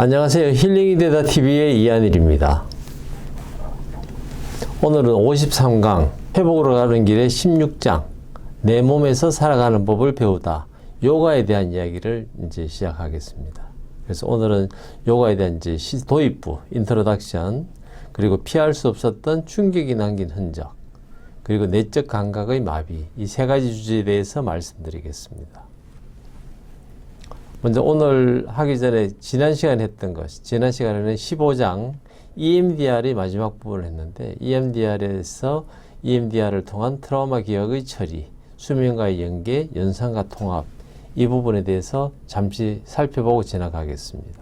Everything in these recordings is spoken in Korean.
안녕하세요. 힐링이 되다 TV의 이한일입니다. 오늘은 53강 회복으로 가는 길의 16장 내 몸에서 살아가는 법을 배우다 요가에 대한 이야기를 이제 시작하겠습니다. 그래서 오늘은 요가에 대한 이제 도입부 인트로덕션, 그리고 피할 수 없었던 충격이 남긴 흔적, 그리고 내적 감각의 마비, 이 세 가지 주제에 대해서 말씀드리겠습니다. 먼저 오늘 하기 전에 지난 시간에 했던 것, 지난 시간에는 15장 EMDR의 마지막 부분을 했는데, EMDR에서 EMDR을 통한 트라우마 기억의 처리, 수면과의 연계, 연상과 통합, 이 부분에 대해서 잠시 살펴보고 지나가겠습니다.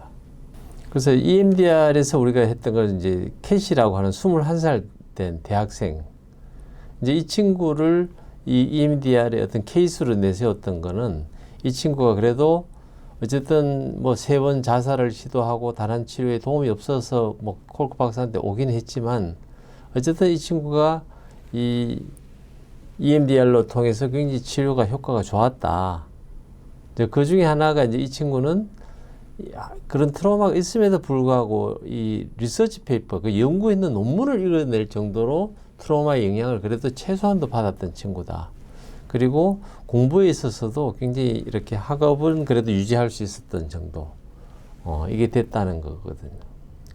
그래서 EMDR에서 우리가 했던 건 이제 캐시라고 하는 21살 된 대학생, 이제 이 친구를 이 EMDR의 어떤 케이스로 내세웠던 거는, 이 친구가 그래도 어쨌든 뭐 3번 자살을 시도하고 다른 치료에 도움이 없어서 뭐 콜크 박사한테 오긴 했지만, 어쨌든 이 친구가 이 EMDR로 통해서 굉장히 치료가 효과가 좋았다. 그 중에 하나가 이제 이 친구는 그런 트라우마가 있음에도 불구하고 이 리서치 페이퍼, 그 연구했는 논문을 읽어낼 정도로 트라우마의 영향을 그래도 최소한도 받았던 친구다. 그리고 공부에 있어서도 굉장히 이렇게 학업은 그래도 유지할 수 있었던 정도, 이게 됐다는 거거든요.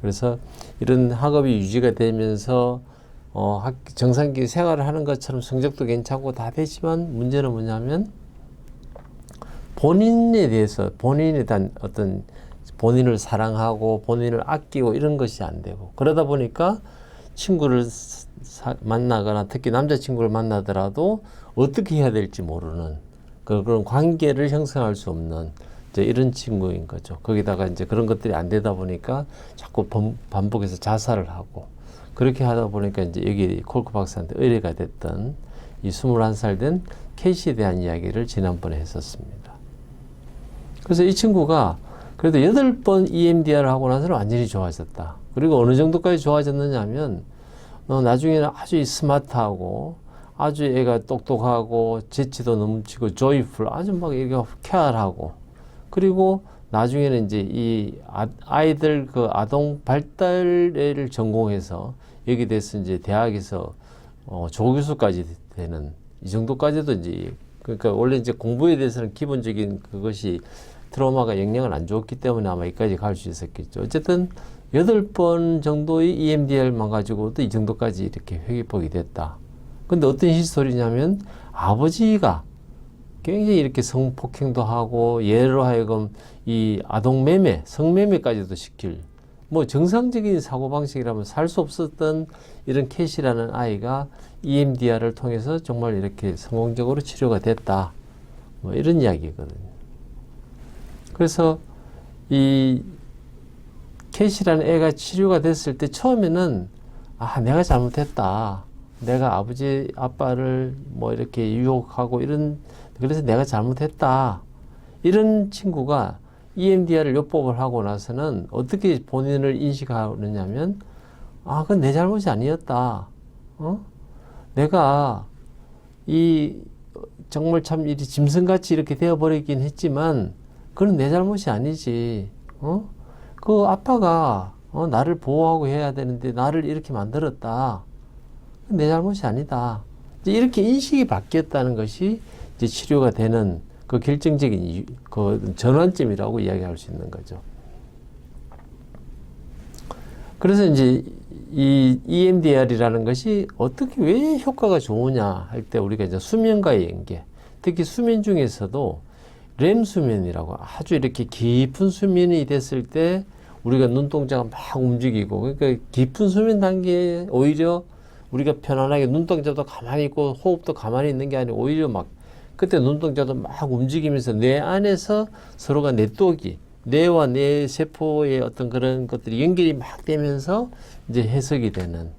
그래서 이런 학업이 유지가 되면서 정상적인 생활을 하는 것처럼 성적도 괜찮고 다 되지만, 문제는 뭐냐면 본인에 대해서, 본인에 대한 어떤 본인을 사랑하고 본인을 아끼고 이런 것이 안 되고, 그러다 보니까 친구를 만나거나 특히 남자친구를 만나더라도 어떻게 해야 될지 모르는 그런 관계를 형성할 수 없는 이제 이런 친구인 거죠. 거기다가 이제 그런 것들이 안 되다 보니까 자꾸 반복해서 자살을 하고, 그렇게 하다 보니까 이제 여기 콜크 박사한테 의뢰가 됐던 이 21살 된 캐시에 대한 이야기를 지난번에 했었습니다. 그래서 이 친구가 그래도 8번 EMDR을 하고 나서는 완전히 좋아졌다. 그리고 어느 정도까지 좋아졌느냐 하면, 나중에는 아주 스마트하고 아주 애가 똑똑하고 재치도 넘치고 조이풀, 아주 막 이렇게 쾌활하고, 그리고 나중에는 이제 이 아이들 그 아동 발달을 전공해서 여기 돼서 이제 대학에서 조교수까지 되는, 이 정도까지도 이제, 그러니까 원래 이제 공부에 대해서는 기본적인 그것이 트라우마가 영향을 안 줬기 때문에 아마 여기까지 갈 수 있었겠죠. 어쨌든 8번 정도의 EMDR만 가지고도 이 정도까지 이렇게 회복이 됐다. 근데 어떤 히스토리냐면, 아버지가 굉장히 이렇게 성폭행도 하고, 예로 하여금 이 아동매매, 성매매까지도 시킬, 뭐 정상적인 사고방식이라면 살 수 없었던 이런 캐시라는 아이가 EMDR을 통해서 정말 이렇게 성공적으로 치료가 됐다. 뭐 이런 이야기거든요. 그래서 이 캐시라는 애가 치료가 됐을 때 처음에는, 내가 잘못했다. 내가 아버지, 아빠를 뭐 이렇게 유혹하고 그래서 내가 잘못했다. 이런 친구가 EMDR을 요법을 하고 나서는 어떻게 본인을 인식하느냐면, 그건 내 잘못이 아니었다. 내가 정말 참 짐승같이 이렇게 되어버리긴 했지만, 그건 내 잘못이 아니지. 그 아빠가 나를 보호하고 해야 되는데 나를 이렇게 만들었다. 내 잘못이 아니다. 이제 이렇게 인식이 바뀌었다는 것이 이제 치료가 되는 그 결정적인 그 전환점이라고 이야기할 수 있는 거죠. 그래서 이제 이 EMDR이라는 것이 어떻게, 왜 효과가 좋으냐 할 때, 우리가 이제 수면과의 연계, 특히 수면 중에서도 렘 수면이라고, 아주 이렇게 깊은 수면이 됐을 때 우리가 눈동자가 막 움직이고, 그러니까 깊은 수면 단계에 오히려 우리가 편안하게 눈동자도 가만히 있고 호흡도 가만히 있는 게 아니고, 오히려 막 그때 눈동자도 막 움직이면서 뇌 안에서 서로가 뇌와 뇌 세포의 어떤 그런 것들이 연결이 막 되면서 이제 해석이 되는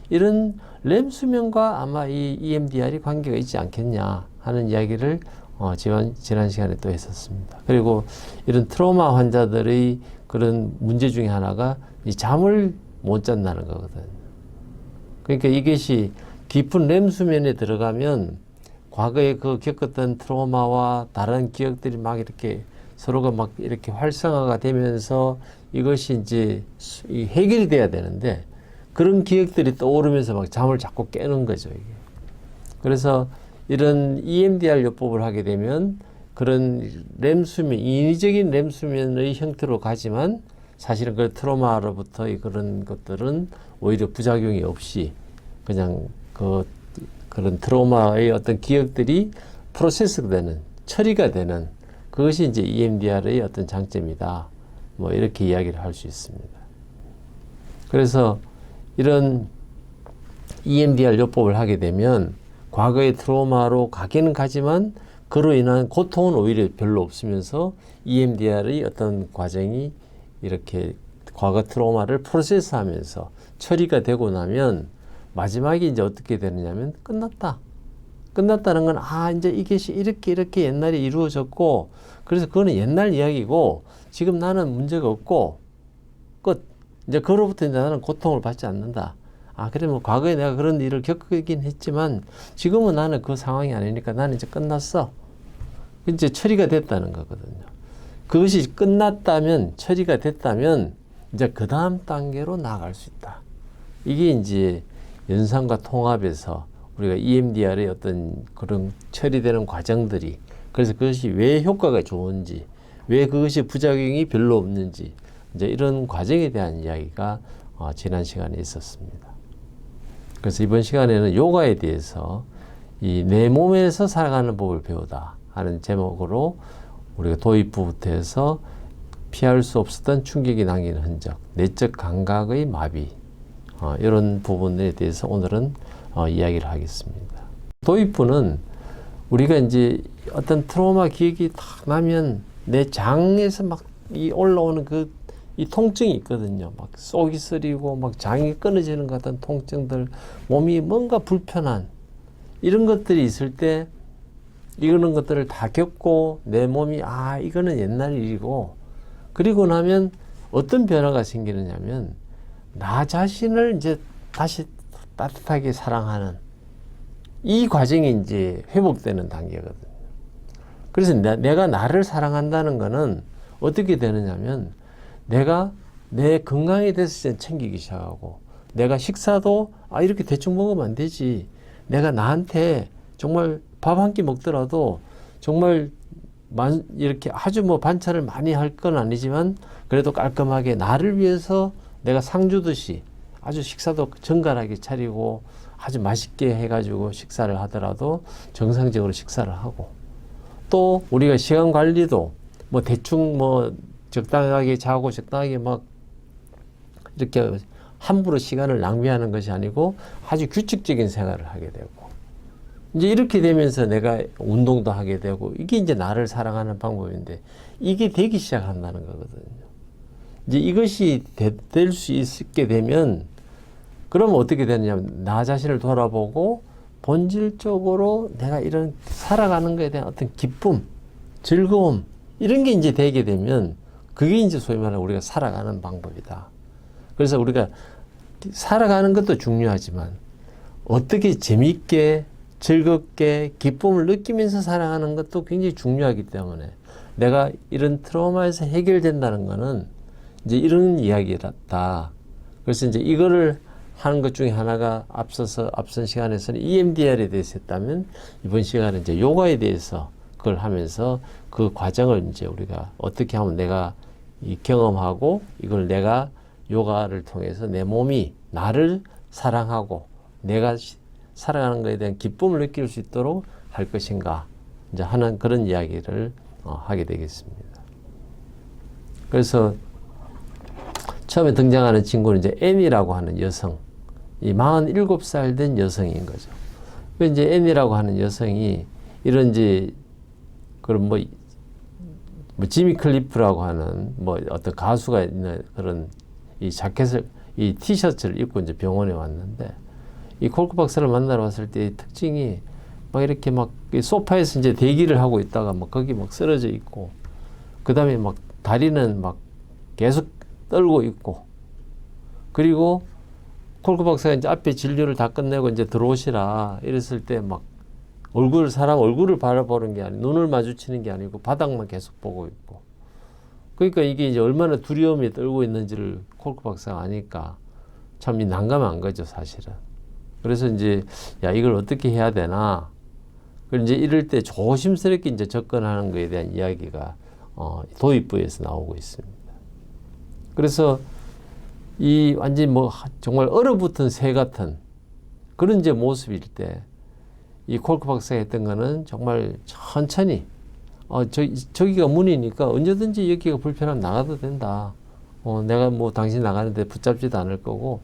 이런 렘 수면과 아마 이 EMDR이 관계가 있지 않겠냐 하는 이야기를 지난 시간에 또 했었습니다. 그리고 이런 트라우마 환자들의 그런 문제 중에 하나가 이 잠을 못 잔다는 거거든요. 그러니까 이것이 깊은 렘 수면에 들어가면 과거에 그 겪었던 트라우마와 다른 기억들이 막 이렇게 서로가 막 이렇게 활성화가 되면서 이것이 이제 해결이 돼야 되는데 그런 기억들이 떠오르면서 막 잠을 자꾸 깨는 거죠, 이게. 그래서 이런 EMDR 요법을 하게 되면 그런 렘수면, 인위적인 렘수면의 형태로 가지만 사실은 그 트로마로부터 그런 것들은 오히려 부작용이 없이 그냥 그런 트로마의 어떤 기억들이 프로세스가 되는, 처리가 되는 그것이 이제 EMDR의 어떤 장점이다. 뭐 이렇게 이야기를 할 수 있습니다. 그래서 이런 EMDR 요법을 하게 되면 과거의 트라우마로 가기는 가지만 그로 인한 고통은 오히려 별로 없으면서 EMDR의 어떤 과정이 이렇게 과거 트라우마를 프로세스하면서 처리가 되고 나면 마지막에 이제 어떻게 되느냐면 끝났다. 끝났다는 건 이제 이것이 이렇게 옛날에 이루어졌고 그래서 그거는 옛날 이야기고 지금 나는 문제가 없고 끝. 이제 그로부터 이제 나는 고통을 받지 않는다. 그래 뭐 과거에 내가 그런 일을 겪긴 했지만 지금은 나는 그 상황이 아니니까 나는 이제 끝났어. 이제 처리가 됐다는 거거든요. 그것이 끝났다면 처리가 됐다면 이제 그 다음 단계로 나아갈 수 있다. 이게 이제 연상과 통합에서 우리가 EMDR의 어떤 그런 처리되는 과정들이 그래서 그것이 왜 효과가 좋은지 왜 그것이 부작용이 별로 없는지 이제 이런 과정에 대한 이야기가 지난 시간에 있었습니다. 그래서 이번 시간에는 요가에 대해서 이 내 몸에서 살아가는 법을 배우다 하는 제목으로 우리가 도입부부터 해서 피할 수 없었던 충격이 남기는 흔적, 내적 감각의 마비 이런 부분에 대해서 오늘은 이야기를 하겠습니다. 도입부는 우리가 이제 어떤 트라우마 기억이 딱 나면 내 장에서 막 올라오는 이 통증이 있거든요. 막 속이 쓰리고 막 장이 끊어지는 것 같은 통증들, 몸이 뭔가 불편한 이런 것들이 있을 때 이런 것들을 다 겪고 내 몸이 이거는 옛날 일이고 그리고 나면 어떤 변화가 생기느냐면 나 자신을 이제 다시 따뜻하게 사랑하는 이 과정이 이제 회복되는 단계거든요. 그래서 내가 나를 사랑한다는 거는 어떻게 되느냐면 내가 내 건강에 대해서 챙기기 시작하고 내가 식사도 이렇게 대충 먹으면 안 되지. 내가 나한테 정말 밥 한 끼 먹더라도 정말 이렇게 아주 뭐 반찬을 많이 할 건 아니지만 그래도 깔끔하게 나를 위해서 내가 상 주듯이 아주 식사도 정갈하게 차리고 아주 맛있게 해가지고 식사를 하더라도 정상적으로 식사를 하고 또 우리가 시간 관리도 뭐 대충 뭐 적당하게 자고 적당하게 막 이렇게 함부로 시간을 낭비하는 것이 아니고 아주 규칙적인 생활을 하게 되고 이제 이렇게 되면서 내가 운동도 하게 되고 이게 이제 나를 사랑하는 방법인데 이게 되기 시작한다는 거거든요. 이제 이것이 될 수 있게 되면 그러면 어떻게 되느냐면 나 자신을 돌아보고 본질적으로 내가 이런 살아가는 것에 대한 어떤 기쁨, 즐거움 이런 게 이제 되게 되면 그게 이제 소위 말하는 우리가 살아가는 방법이다. 그래서 우리가 살아가는 것도 중요하지만 어떻게 재미있게 즐겁게 기쁨을 느끼면서 살아가는 것도 굉장히 중요하기 때문에 내가 이런 트라우마에서 해결된다는 거는 이제 이런 이야기다. 그래서 이제 이거를 하는 것 중에 하나가 앞선 시간에서는 EMDR에 대해서 했다면 이번 시간은 이제 요가에 대해서 그걸 하면서 그 과정을 이제 우리가 어떻게 하면 내가 경험하고 이걸 내가 요가를 통해서 내 몸이 나를 사랑하고 내가 살아가는 것에 대한 기쁨을 느낄 수 있도록 할 것인가 이제 하는 그런 이야기를 하게 되겠습니다. 그래서 처음에 등장하는 친구는 이제 애니라고 하는 여성, 이 47살 된 여성인 거죠. 그 이제 애니라고 하는 여성이 이런 이제 그런 뭐 지미 클리프라고 하는 뭐 어떤 가수가 있는 그런 이 자켓을 이 티셔츠를 입고 이제 병원에 왔는데 이 콜크 박사를 만나러 왔을 때의 특징이 막 이렇게 막 소파에서 이제 대기를 하고 있다가 막 거기 막 쓰러져 있고 그 다음에 막 다리는 막 계속 떨고 있고 그리고 콜크 박사가 이제 앞에 진료를 다 끝내고 이제 들어오시라 이랬을 때 막 사람 얼굴을 바라보는 게 아니고 눈을 마주치는 게 아니고 바닥만 계속 보고 있고 그러니까 이게 이제 얼마나 두려움에 떨고 있는지를 콜크 박사가 아니까 참 난감한 거죠, 사실은. 그래서 이제 야, 이걸 어떻게 해야 되나? 그리고 이제 이럴 때 조심스럽게 이제 접근하는 것에 대한 이야기가 도입부에서 나오고 있습니다. 그래서 이 완전 뭐 정말 얼어붙은 새 같은 그런 이제 모습일 때 이 콜크 박사가 했던 거는 정말 천천히 저기가 문이니까 언제든지 여기가 불편하면 나가도 된다. 내가 뭐 당신 나가는데 붙잡지도 않을 거고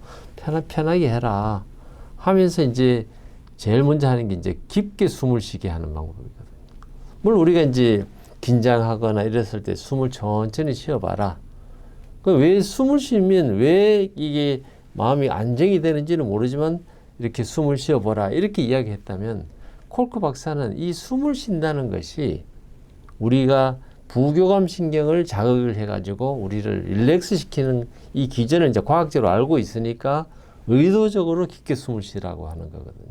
편하게 해라 하면서 이제 제일 먼저 하는 게 이제 깊게 숨을 쉬게 하는 방법이거든요. 물론 우리가 이제 긴장하거나 이랬을 때 숨을 천천히 쉬어봐라. 왜 숨을 쉬면 왜 이게 마음이 안정이 되는지는 모르지만 이렇게 숨을 쉬어보라 이렇게 이야기했다면 콜크 박사는 이 숨을 쉰다는 것이 우리가 부교감 신경을 자극을 해가지고 우리를 릴렉스 시키는 이 기전을 이제 과학적으로 알고 있으니까 의도적으로 깊게 숨을 쉬라고 하는 거거든요.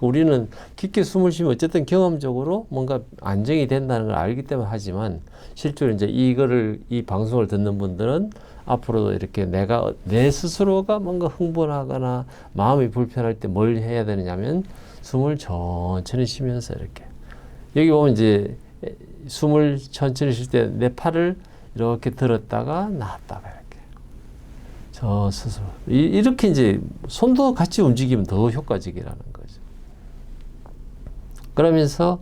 우리는 깊게 숨을 쉬면 어쨌든 경험적으로 뭔가 안정이 된다는 걸 알기 때문에 하지만 실제로 이제 이 방송을 듣는 분들은 앞으로도 이렇게 내 스스로가 뭔가 흥분하거나 마음이 불편할 때 뭘 해야 되느냐면 숨을 천천히 쉬면서 이렇게 여기 보면 이제 숨을 천천히 쉴 때 내 팔을 이렇게 들었다가 놨다가 이렇게 저 스스로 이렇게 이제 손도 같이 움직이면 더 효과적이라는 거죠. 그러면서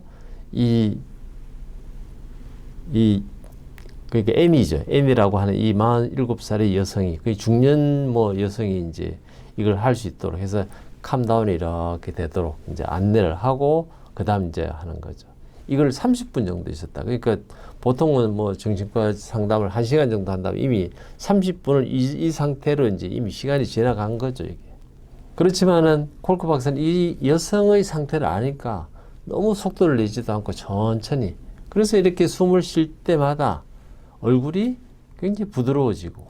그러니까 애니죠. 애니라고 하는 이 47살의 여성이 거의 중년 여성이 이제 이걸 할 수 있도록 해서 캄다운이 이렇게 되도록 이제 안내를 하고 그다음 이제 하는 거죠. 이걸 30분 정도 있었다. 그러니까 보통은 정신과 상담을 1시간 정도 한다면 이미 30분을 이 상태로 이제 이미 시간이 지나간 거죠, 이게. 그렇지만은 콜크 박사는 이 여성의 상태를 아니까 너무 속도를 내지도 않고 천천히. 그래서 이렇게 숨을 쉴 때마다 얼굴이 굉장히 부드러워지고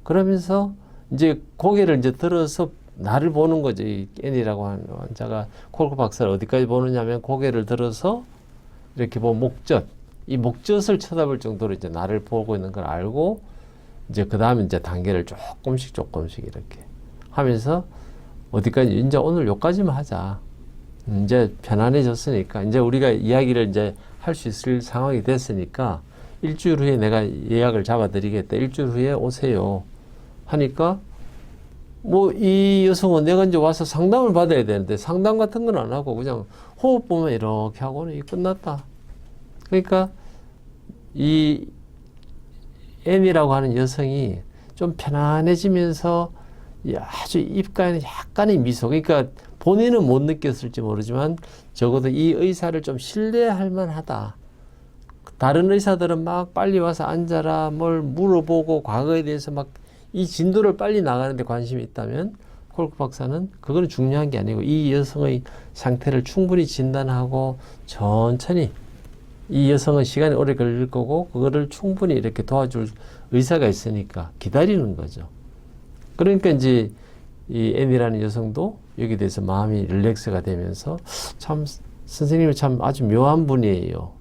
그러면서 이제 고개를 이제 들어서 나를 보는 거죠. 이 애니라고 하는 환자가 콜크 박사를 어디까지 보느냐면 고개를 들어서 이렇게 이 목젖을 쳐다볼 정도로 이제 나를 보고 있는 걸 알고 이제 그 다음에 이제 단계를 조금씩 이렇게 하면서 어디까지 이제 오늘 여기까지만 하자. 이제 편안해졌으니까 이제 우리가 이야기를 이제 할 수 있을 상황이 됐으니까 일주일 후에 내가 예약을 잡아드리겠다. 일주일 후에 오세요. 하니까 이 여성은 내가 이제 와서 상담을 받아야 되는데 상담 같은 건 안 하고 그냥 호흡보면 이렇게 하고는 끝났다. 그러니까 이 애니라고 하는 여성이 좀 편안해지면서 아주 입가에는 약간의 미소. 그러니까 본인은 못 느꼈을지 모르지만 적어도 이 의사를 좀 신뢰할 만하다. 다른 의사들은 막 빨리 와서 앉아라, 뭘 물어보고 과거에 대해서 막 이 진도를 빨리 나가는데 관심이 있다면 콜크 박사는 그거는 중요한 게 아니고 이 여성의 상태를 충분히 진단하고 천천히 이 여성은 시간이 오래 걸릴 거고 그거를 충분히 이렇게 도와줄 의사가 있으니까 기다리는 거죠. 그러니까 이제 이 애니라는 여성도 여기에 대해서 마음이 릴렉스가 되면서 참 선생님이 참 아주 묘한 분이에요.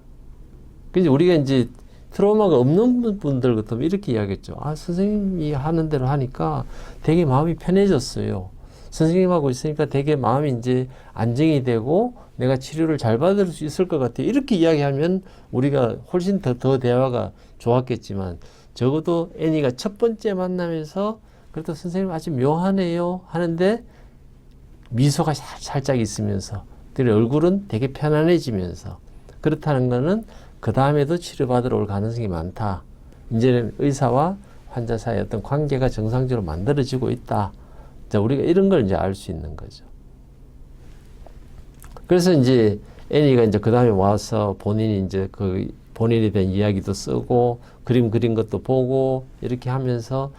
그래서 우리가 이제 트라우마가 없는 분들 같으면 이렇게 이야기했죠. 선생님이 하는 대로 하니까 되게 마음이 편해졌어요. 선생님하고 있으니까 되게 마음이 이제 안정이 되고 내가 치료를 잘 받을 수 있을 것 같아요. 이렇게 이야기하면 우리가 훨씬 더 대화가 좋았겠지만 적어도 애니가 첫 번째 만나면서 그래도 선생님 아주 묘하네요 하는데 미소가 살짝 있으면서 그리고 얼굴은 되게 편안해지면서 그렇다는 거는 그 다음에도 치료받으러 올 가능성이 많다. 이제는 의사와 환자 사이의 어떤 관계가 정상적으로 만들어지고 있다. 자, 우리가 이런 걸 이제 알 수 있는 거죠. 그래서 이제 애니가 이제 그 다음에 와서 본인이 이제 본인에 대한 이야기도 쓰고 그림 그린 것도 보고 이렇게 하면서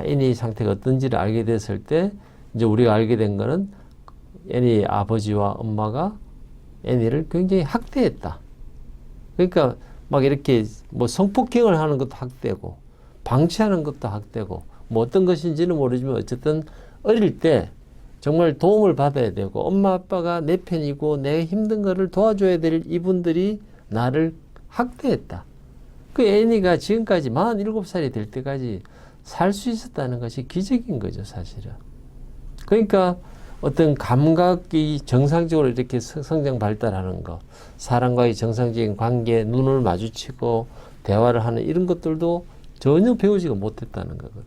애니 상태가 어떤지를 알게 됐을 때 이제 우리가 알게 된 거는 애니 아버지와 엄마가 애니를 굉장히 학대했다. 그러니까 막 이렇게 성폭행을 하는 것도 학대고 방치하는 것도 학대고 어떤 것인지는 모르지만 어쨌든 어릴 때 정말 도움을 받아야 되고 엄마 아빠가 내 편이고 내 힘든 거를 도와줘야 될 이분들이 나를 학대했다. 그 애니가 지금까지 47살이 될 때까지 살 수 있었다는 것이 기적인 거죠, 사실은. 그러니까 어떤 감각이 정상적으로 이렇게 성장 발달하는 거, 사람과의 정상적인 관계, 눈을 마주치고 대화를 하는 이런 것들도 전혀 배우지가 못했다는 거거든요.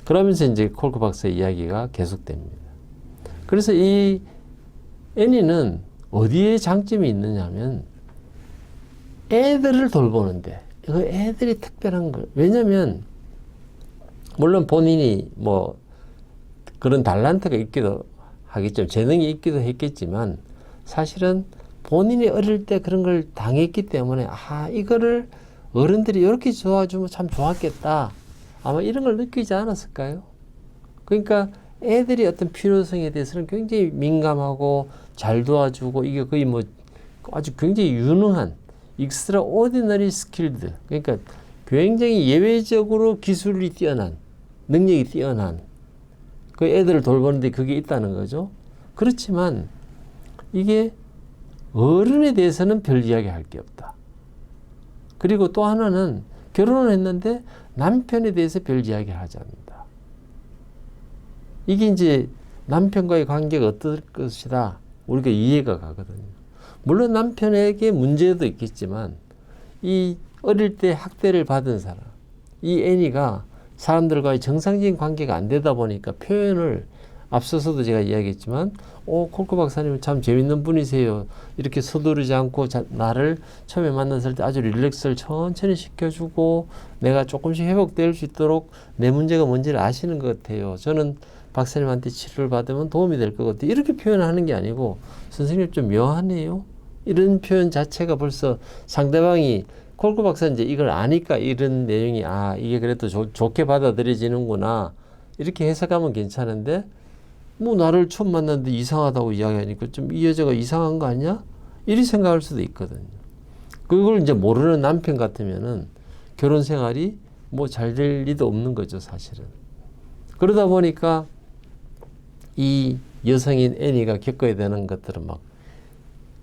그러면서 이제 콜크 박사의 이야기가 계속됩니다. 그래서 이 애니는 어디에 장점이 있느냐면 애들을 돌보는데, 그 애들이 특별한 거. 왜냐면 물론 본인이 뭐 그런 달란트가 있기도 하겠죠. 재능이 있기도 했겠지만 사실은 본인이 어릴 때 그런 걸 당했기 때문에 이거를 어른들이 이렇게 도와주면 참 좋았겠다. 아마 이런 걸 느끼지 않았을까요? 그러니까 애들이 어떤 필요성에 대해서는 굉장히 민감하고 잘 도와주고 이게 거의 뭐 아주 굉장히 유능한 extraordinary skilled, 그러니까 굉장히 예외적으로 기술이 뛰어난, 능력이 뛰어난 그 애들을 돌보는데 그게 있다는 거죠. 그렇지만 이게 어른에 대해서는 별 이야기 할 게 없다. 그리고 또 하나는 결혼을 했는데 남편에 대해서 별 이야기를 하지 않는다. 이게 이제 남편과의 관계가 어떨 것이다. 우리가 이해가 가거든요. 물론 남편에게 문제도 있겠지만 이 어릴 때 학대를 받은 사람, 이 애니가 사람들과의 정상적인 관계가 안 되다 보니까 표현을 앞서서도 제가 이야기했지만 콜크 박사님은 참 재밌는 분이세요. 이렇게 서두르지 않고 나를 처음에 만났을 때 아주 릴렉스를 천천히 시켜주고 내가 조금씩 회복될 수 있도록 내 문제가 뭔지를 아시는 것 같아요. 저는 박사님한테 치료를 받으면 도움이 될 것 같아요. 이렇게 표현하는 게 아니고 선생님 좀 묘하네요. 이런 표현 자체가 벌써 상대방이 콜크 박사 이제 이걸 아니까 이런 내용이 이게 그래도 좋게 받아들여지는구나 이렇게 해석하면 괜찮은데 뭐 나를 처음 만났는데 이상하다고 이야기하니까 좀 이 여자가 이상한 거 아니야? 이리 생각할 수도 있거든요. 그걸 이제 모르는 남편 같으면은 결혼 생활이 뭐 잘 될 리도 없는 거죠, 사실은. 그러다 보니까 이 여성인 애니가 겪어야 되는 것들은 막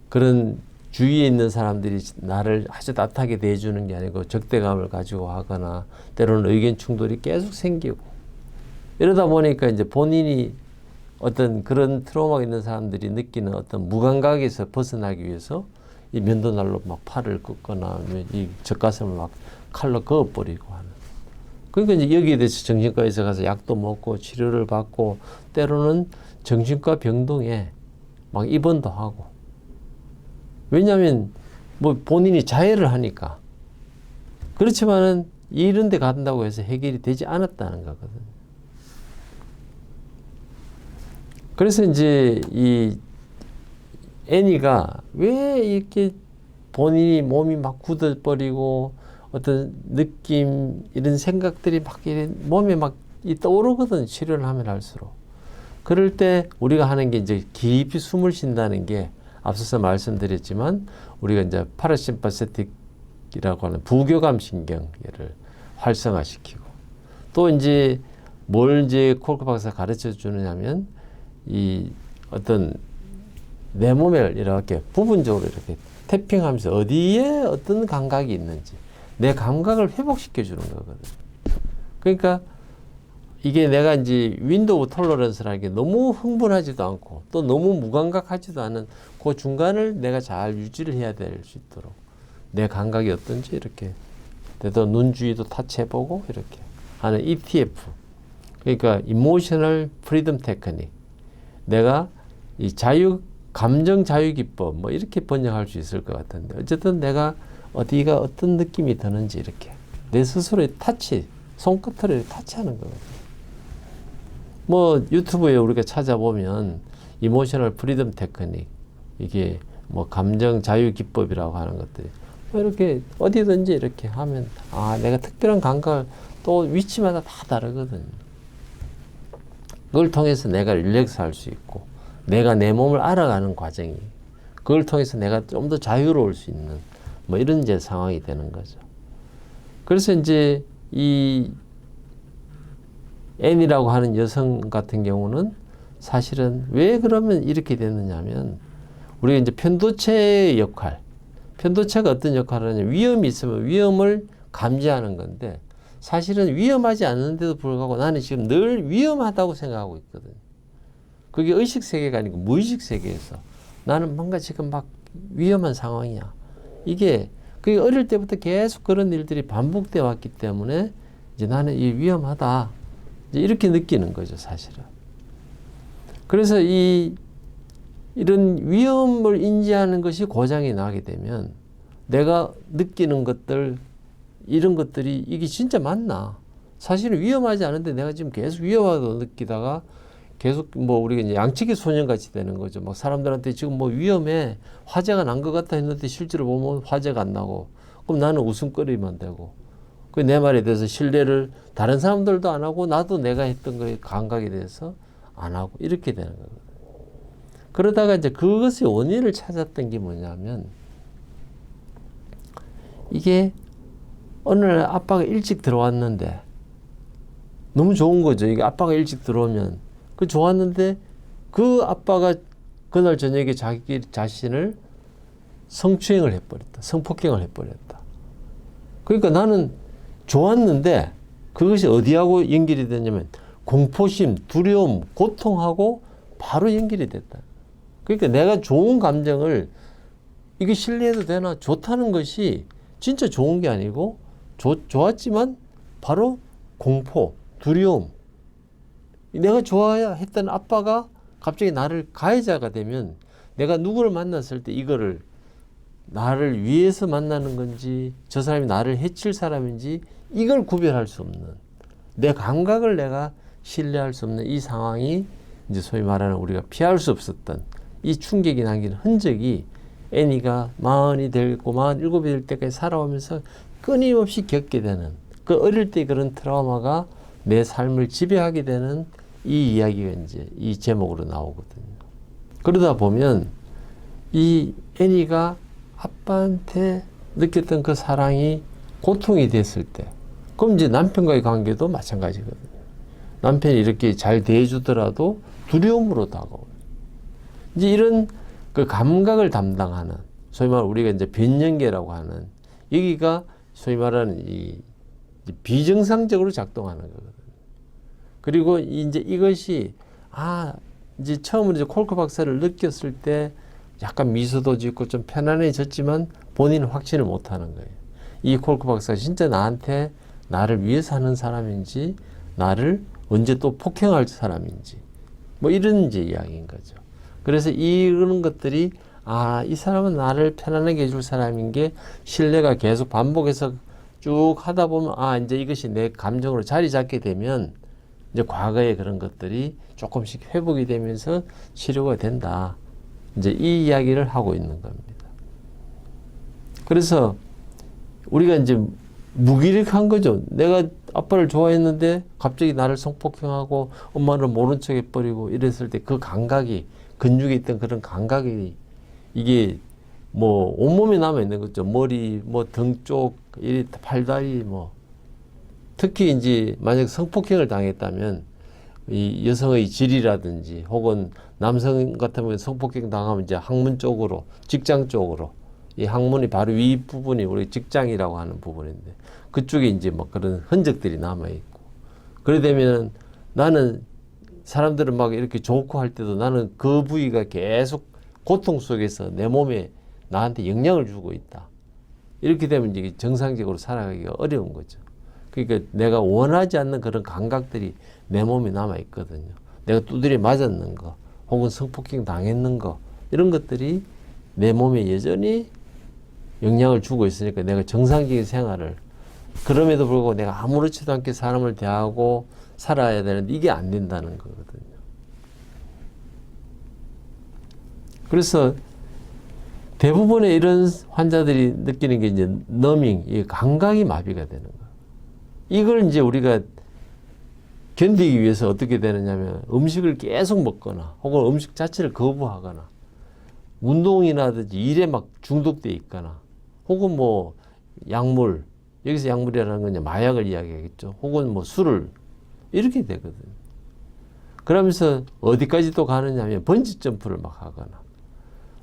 그런 주위에 있는 사람들이 나를 아주 따뜻하게 대해주는 게 아니고 적대감을 가지고 하거나 때로는 의견 충돌이 계속 생기고 이러다 보니까 이제 본인이 어떤 그런 트라우마가 있는 사람들이 느끼는 어떤 무감각에서 벗어나기 위해서 이 면도날로 막 팔을 긋거나 이 젖가슴을 막 칼로 그어버리고 하는. 그러니까 이제 여기에 대해서 정신과에서 가서 약도 먹고 치료를 받고 때로는 정신과 병동에 막 입원도 하고. 왜냐하면 뭐 본인이 자해를 하니까. 그렇지만은 이런 데 간다고 해서 해결이 되지 않았다는 거거든요. 그래서 이제 이 애니가 왜 이렇게 본인이 몸이 막 굳어버리고 어떤 느낌 이런 생각들이 막 몸에 막 떠오르거든, 치료를 하면 할수록. 그럴 때 우리가 하는 게 이제 깊이 숨을 쉰다는 게 앞서서 말씀드렸지만 우리가 이제 파라심파세틱이라고 하는 부교감 신경을 활성화시키고 또 이제 뭘 이제 콜크 박사가 가르쳐 주느냐면 이 어떤 내 몸을 이렇게 부분적으로 이렇게 태핑하면서 어디에 어떤 감각이 있는지 내 감각을 회복시켜 주는 거거든요. 그러니까 이게 내가 이제 윈도우 톨러런스라는 게 너무 흥분하지도 않고 또 너무 무감각하지도 않은 그 중간을 내가 잘 유지를 해야 될 수 있도록 내 감각이 어떤지 이렇게 때도 눈 주위도 타치해보고 이렇게 하는 ETF. 그러니까 이모셔널 프리덤 테크닉. 내가 이 감정 자유 기법 뭐 이렇게 번역할 수 있을 것 같은데 어쨌든 내가 어디가 어떤 느낌이 드는지 이렇게 내 스스로의 타치, 손끝으로 타치하는 거거든요. 뭐 유튜브에 우리가 찾아보면 이모셔널 프리덤 테크닉 이게 뭐 감정 자유 기법이라고 하는 것들이 이렇게 어디든지 이렇게 하면 내가 특별한 감각을 또 위치마다 다 다르거든요. 그걸 통해서 내가 릴렉스 할 수 있고 내가 내 몸을 알아가는 과정이 그걸 통해서 내가 좀 더 자유로울 수 있는 뭐 이런 이제 상황이 되는 거죠. 그래서 이제 이 앤이라고 하는 여성 같은 경우는 사실은 왜 그러면 이렇게 됐느냐면 우리가 이제 편도체의 역할, 편도체가 어떤 역할을 하냐면 위험이 있으면 위험을 감지하는 건데 사실은 위험하지 않은데도 불구하고 나는 지금 늘 위험하다고 생각하고 있거든요. 그게 의식 세계가 아니고 무의식 세계에서 나는 뭔가 지금 막 위험한 상황이야. 이게 그게 어릴 때부터 계속 그런 일들이 반복되어 왔기 때문에 이제 나는 이 위험하다. 이제 이렇게 느끼는 거죠, 사실은. 그래서 이런 위험을 인지하는 것이 고장이 나게 되면 내가 느끼는 것들, 이런 것들이 이게 진짜 맞나? 사실은 위험하지 않은데 내가 지금 계속 위험하다고 느끼다가 계속 뭐 우리가 이제 양치기 소년같이 되는 거죠. 막 사람들한테 지금 뭐 위험해, 화재가 난 것 같다 했는데 실제로 보면 화재가 안 나고, 그럼 나는 웃음거리만 되고, 그 내 말에 대해서 신뢰를 다른 사람들도 안 하고 나도 내가 했던 거에 감각에 대해서 안 하고 이렇게 되는 거거든요. 그러다가 이제 그것의 원인을 찾았던 게 뭐냐면 이게 어느 날 아빠가 일찍 들어왔는데 너무 좋은 거죠. 이게 아빠가 일찍 들어오면 그 좋았는데 그 아빠가 그날 저녁에 자기 자신을 성추행을 해버렸다. 성폭행을 해버렸다. 그러니까 나는 좋았는데 그것이 어디하고 연결이 되냐면 공포심, 두려움, 고통하고 바로 연결이 됐다. 그러니까 내가 좋은 감정을 이게 신뢰해도 되나? 좋다는 것이 진짜 좋은 게 아니고 좋았지만 바로 공포, 두려움. 내가 좋아야 했던 아빠가 갑자기 나를 가해자가 되면 내가 누구를 만났을 때 이거를 나를 위해서 만나는 건지 저 사람이 나를 해칠 사람인지 이걸 구별할 수 없는 내 감각을 내가 신뢰할 수 없는 이 상황이 이제 소위 말하는 우리가 피할 수 없었던 이 충격이 남긴 흔적이 애니가 40이 되고 47이 될 때까지 살아오면서 끊임없이 겪게 되는 그 어릴 때 그런 트라우마가 내 삶을 지배하게 되는 이 이야기가 이제 이 제목으로 나오거든요. 그러다 보면 이 애니가 아빠한테 느꼈던 그 사랑이 고통이 됐을 때, 그럼 이제 남편과의 관계도 마찬가지거든요. 남편이 이렇게 잘 대해주더라도 두려움으로 다가오요. 이제 이런 그 감각을 담당하는, 소위 말하는 우리가 이제 변연계라고 하는, 여기가 소위 말하는 이 비정상적으로 작동하는 거거든요. 그리고 이제 이것이, 이제 처음으로 이제 콜크 박사를 느꼈을 때 약간 미소도 짓고 좀 편안해졌지만 본인은 확신을 못 하는 거예요. 이 콜크 박사가 진짜 나한테 나를 위해서 하는 사람인지, 나를 언제 또 폭행할 사람인지, 뭐 이런 이제 이야기인 거죠. 그래서 이런 것들이, 이 사람은 나를 편안하게 해줄 사람인 게 신뢰가 계속 반복해서 쭉 하다 보면, 이제 이것이 내 감정으로 자리 잡게 되면, 이제 과거의 그런 것들이 조금씩 회복이 되면서 치료가 된다. 이제 이 이야기를 하고 있는 겁니다. 그래서 우리가 이제 무기력한 거죠. 내가 아빠를 좋아했는데 갑자기 나를 성폭행하고 엄마를 모른 척 해버리고 이랬을 때 그 감각이, 근육에 있던 그런 감각이 이게 뭐 온몸에 남아있는 거죠. 머리, 뭐 등 쪽, 팔다리, 뭐. 특히 이제 만약 성폭행을 당했다면 이 여성의 질이라든지 혹은 남성 같으면 성폭행 당하면 이제 항문 쪽으로, 직장 쪽으로, 이 항문이 바로 위 부분이 우리 직장이라고 하는 부분인데 그쪽에 이제 뭐 그런 흔적들이 남아있고, 그래 되면 나는 사람들은 막 이렇게 좋고 할 때도 나는 그 부위가 계속 고통 속에서 내 몸에 나한테 영향을 주고 있다. 이렇게 되면 이제 정상적으로 살아가기가 어려운 거죠. 그러니까 내가 원하지 않는 그런 감각들이 내 몸에 남아있거든요. 내가 두드려 맞았는 거, 혹은 성폭행 당했는 거, 이런 것들이 내 몸에 여전히 영향을 주고 있으니까 내가 정상적인 생활을, 그럼에도 불구하고 내가 아무렇지도 않게 사람을 대하고 살아야 되는데 이게 안 된다는 거거든요. 그래서 대부분의 이런 환자들이 느끼는 게 이제 너밍, 이 감각이 마비가 되는 거예요. 이걸 이제 우리가 견디기 위해서 어떻게 되느냐면 음식을 계속 먹거나 혹은 음식 자체를 거부하거나 운동이라든지 일에 막 중독돼 있거나 혹은 뭐 약물, 여기서 약물이라는 건 이제 마약을 이야기하겠죠. 혹은 뭐 술을, 이렇게 되거든요. 그러면서 어디까지 또 가느냐면 번지 점프를 막 하거나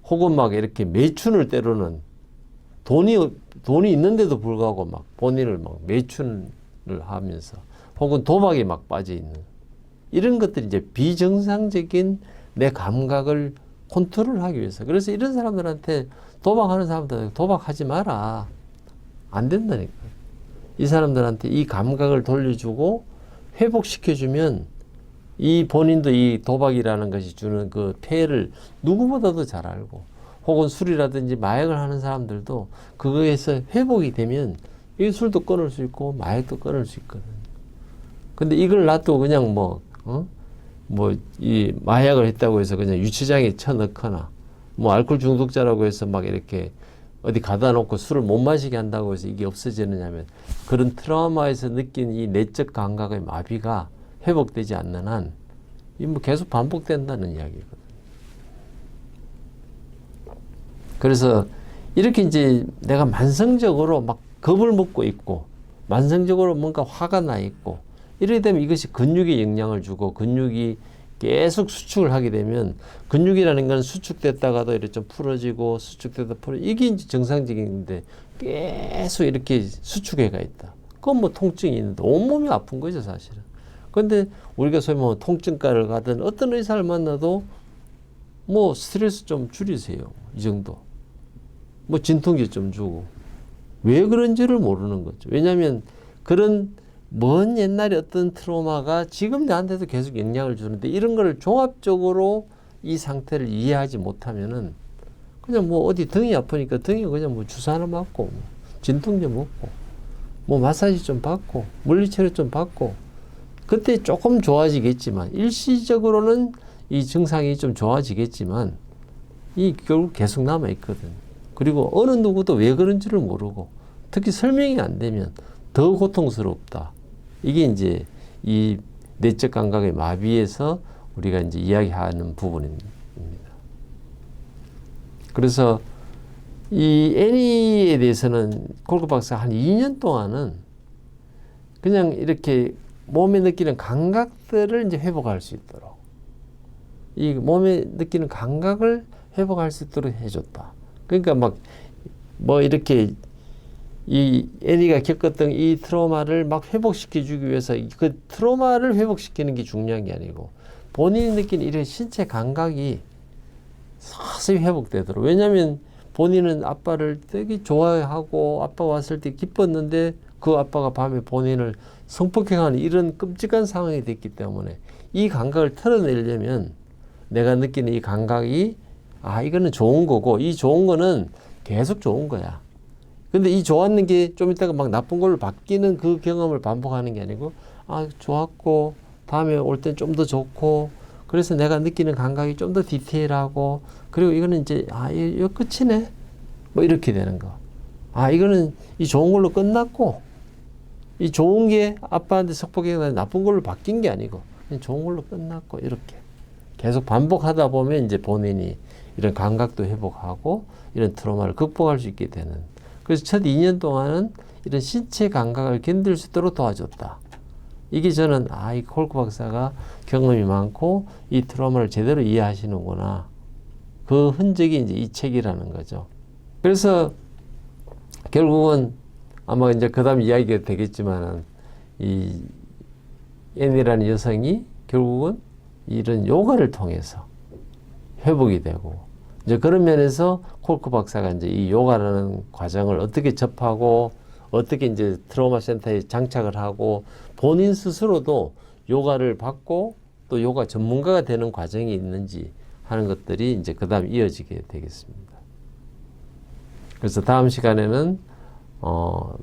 혹은 막 이렇게 매춘을 때로는 돈이 있는데도 불구하고 막 본인을 막 매춘을 하면서 혹은 도박에 막 빠져 있는 이런 것들이 이제 비정상적인 내 감각을 컨트롤하기 위해서. 그래서 이런 사람들한테 도박하는 사람들 도박하지 마라. 안 된다니까. 이 사람들한테 이 감각을 돌려주고 회복시켜주면 이 본인도 이 도박이라는 것이 주는 그 폐해를 누구보다도 잘 알고, 혹은 술이라든지 마약을 하는 사람들도 그거에서 회복이 되면 이 술도 끊을 수 있고 마약도 끊을 수 있거든. 근데 이걸 놔두고 그냥 이 마약을 했다고 해서 그냥 유치장에 쳐넣거나, 뭐 알코올 중독자라고 해서 막 이렇게 어디 가다 놓고 술을 못 마시게 한다고 해서 이게 없어지느냐면, 그런 트라우마에서 느낀 이 내적 감각의 마비가 회복되지 않는 한, 이 뭐 계속 반복된다는 이야기거든. 그래서 이렇게 이제 내가 만성적으로 막 겁을 먹고 있고, 만성적으로 뭔가 화가 나 있고, 이렇게 되면 이것이 근육에 영향을 주고, 근육이 계속 수축을 하게 되면, 근육이라는 건 수축됐다가도 이렇게 좀 풀어지고, 수축됐다 이게 이제 정상적인데, 계속 이렇게 수축해가 있다. 그건 뭐 통증이 있는데, 온몸이 아픈 거죠, 사실은. 근데 우리가 소위 뭐 통증과를 가든 어떤 의사를 만나도 뭐 스트레스 좀 줄이세요. 이 정도. 뭐 진통제 좀 주고. 왜 그런지를 모르는 거죠. 왜냐하면 그런 먼 옛날에 어떤 트라우마가 지금 나한테도 계속 영향을 주는데, 이런 거를 종합적으로 이 상태를 이해하지 못하면은 그냥 뭐 어디 등이 아프니까 등에 그냥 뭐 주사 하나 맞고, 뭐 진통제 먹고, 뭐 마사지 좀 받고, 물리치료 좀 받고, 그때 조금 좋아지겠지만, 일시적으로는 이 증상이 좀 좋아지겠지만, 이 결국 계속 남아있거든. 그리고 어느 누구도 왜 그런지를 모르고, 특히 설명이 안 되면 더 고통스럽다. 이게 이제 이 내적 감각의 마비에서 우리가 이제 이야기하는 부분입니다. 그래서 이 애니에 대해서는 콜크 박사가 한 2년 동안은 그냥 이렇게 몸에 느끼는 감각들을 이제 회복할 수 있도록, 이 몸에 느끼는 감각을 회복할 수 있도록 해줬다. 그러니까 뭐 이렇게 이 애니가 겪었던 이 트라우마를 막 회복시켜주기 위해서 그 트라우마를 회복시키는 게 중요한 게 아니고, 본인이 느끼는 이런 신체 감각이 서서히 회복되도록. 왜냐하면 본인은 아빠를 되게 좋아하고 아빠 왔을 때 기뻤는데, 그 아빠가 밤에 본인을 성폭행하는 이런 끔찍한 상황이 됐기 때문에, 이 감각을 털어내려면 내가 느끼는 이 감각이, 이거는 좋은 거고, 이 좋은 거는 계속 좋은 거야. 근데 이 좋았는 게 좀 있다가 막 나쁜 걸로 바뀌는 그 경험을 반복하는 게 아니고, 좋았고 다음에 올 땐 좀 더 좋고, 그래서 내가 느끼는 감각이 좀 더 디테일하고, 그리고 이거는 이제 이거 끝이네, 뭐 이렇게 되는 거. 이거는 이 좋은 걸로 끝났고, 이 좋은 게 아빠한테 성폭행이 나쁜 걸로 바뀐 게 아니고 그냥 좋은 걸로 끝났고, 이렇게 계속 반복하다 보면 이제 본인이 이런 감각도 회복하고 이런 트라우마를 극복할 수 있게 되는. 그래서 첫 2년 동안은 이런 신체 감각을 견딜 수 있도록 도와줬다. 이게 저는 이 콜크 박사가 경험이 많고 이 트라우마를 제대로 이해하시는구나, 그 흔적이 이제 이 책이라는 거죠. 그래서 결국은 아마 이제 그 다음 이야기가 되겠지만은, 이 애니라는 여성이 결국은 이런 요가를 통해서 회복이 되고, 이제 그런 면에서 콜크 박사가 이제 이 요가라는 과정을 어떻게 접하고, 어떻게 이제 트라우마 센터에 장착을 하고, 본인 스스로도 요가를 받고 또 요가 전문가가 되는 과정이 있는지 하는 것들이 이제 그 다음 이어지게 되겠습니다. 그래서 다음 시간에는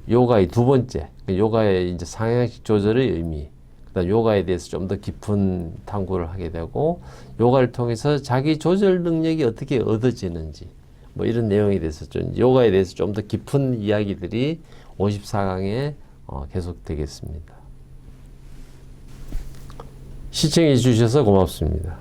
요가의 두 번째, 요가의 이제 상향식 조절의 의미, 그다음 요가에 대해서 좀 더 깊은 탐구를 하게 되고, 요가를 통해서 자기 조절 능력이 어떻게 얻어지는지, 뭐 이런 내용에 대해서 요가에 대해서 좀 더 깊은 이야기들이 54강에 계속되겠습니다. 시청해 주셔서 고맙습니다.